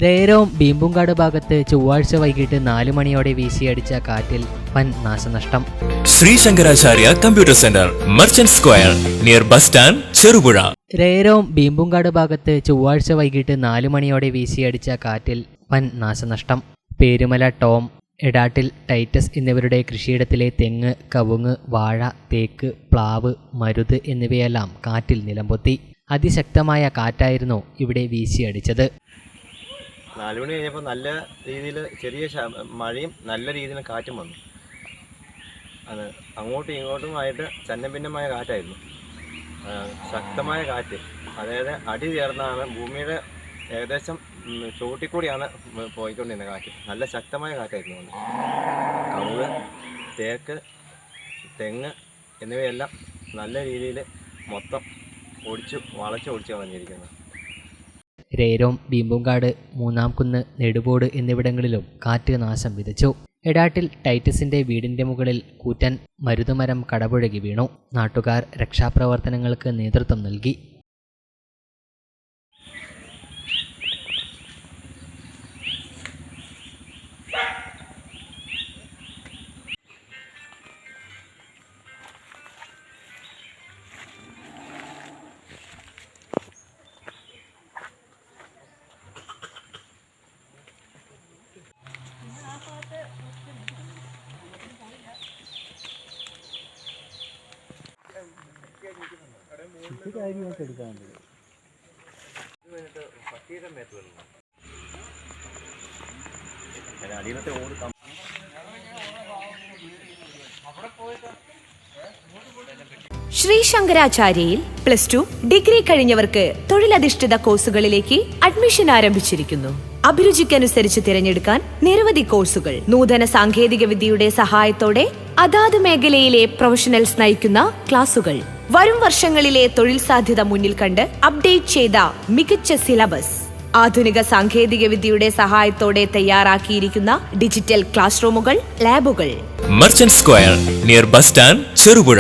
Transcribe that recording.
രേരോം ബീമ്പുംകാട് ഭാഗത്ത് ചൊവ്വാഴ്ച വൈകിട്ട് 4 മണിയോടെ വീശിയടിച്ച കാറ്റിൽ വൻ നാശനഷ്ടം. Sri Shankaracharya computer centre, merchant square, near bus stand, Cherupuzha. രേരോം ബീമ്പുംകാട് ഭാഗത്ത് ചൊവ്വാഴ്ച വൈകിട്ട് 4 മണിയോടെ വീശിയടിച്ച കാറ്റിൽ വൻ നാശനഷ്ടം. പേരുമല ടോം, എടാട്ടിൽ ടൈറ്റസ് എന്നിവരുടെ കൃഷിയിടത്തിലെ തെങ്ങ്, കവുങ്ങ്, വാഴ, തേക്ക്, പ്ലാവ്, മരുത് എന്നിവയെല്ലാം കാറ്റിൽ നിലംപൊത്തി. അതിശക്തമായ കാറ്റായിരുന്നു ഇവിടെ വീശിയടിച്ചത്. 4 മണി കഴിഞ്ഞപ്പോൾ നല്ല രീതിയിൽ ചെറിയ മഴയും നല്ല രീതിയിൽ കാറ്റും വന്നു. അത് അങ്ങോട്ടും ഇങ്ങോട്ടുമായിട്ട് ചന്നഭിന്നമായ കാറ്റായിരുന്നു. ശക്തമായ കാറ്റ്, അതായത് അടി ചേർന്നാണ് ഭൂമിയുടെ ഏകദേശം ചുവട്ടിക്കൂടിയാണ് പോയിക്കൊണ്ടിരുന്നത് കാറ്റ്. നല്ല ശക്തമായ കാറ്റായിരുന്നു. കവുങ്ങ്, തേക്ക്, തെങ്ങ് എന്നിവയെല്ലാം നല്ല രീതിയിൽ മൊത്തം വളച്ചൊടിച്ച് കളഞ്ഞിരിക്കുന്നത്. രേരോം, ബീമ്പുംകാട്, മൂന്നാംകുന്ന്, നെടുപോട് എന്നിവിടങ്ങളിലും കാറ്റ് നാശം വിതച്ചു. എടാട്ടിൽ ടൈറ്റസിന്റെ വീടിന്റെ മുകളിൽ കൂറ്റൻ മരുതുമരം കടപുഴകി വീണു. നാട്ടുകാർ രക്ഷാപ്രവർത്തനങ്ങൾക്ക് നേതൃത്വം നൽകി. ശ്രീ ശങ്കരാചാര്യയിൽ +2 ഡിഗ്രി കഴിഞ്ഞവർക്ക് തൊഴിലധിഷ്ഠിത കോഴ്സുകളിലേക്ക് അഡ്മിഷൻ ആരംഭിച്ചിരിക്കുന്നു. അഭിരുചിക്കനുസരിച്ച് തിരഞ്ഞെടുക്കാൻ നിരവധി കോഴ്സുകൾ. നൂതന സാങ്കേതിക വിദ്യയുടെ സഹായത്തോടെ അതാത് മേഖലയിലെ പ്രൊഫഷണൽസ് നയിക്കുന്ന ക്ലാസുകൾ. വരും വർഷങ്ങളിലെ തൊഴിൽ സാധ്യത മുന്നിൽ കണ്ട് അപ്ഡേറ്റ് ചെയ്ത മികച്ച സിലബസ്. ആധുനിക സാങ്കേതിക വിദ്യയുടെ സഹായത്തോടെ തയ്യാറാക്കിയിരിക്കുന്ന ഡിജിറ്റൽ ക്ലാസ് റൂമുകൾ, ലാബുകൾ. Merchant square, near bus stand, Cherupuzha.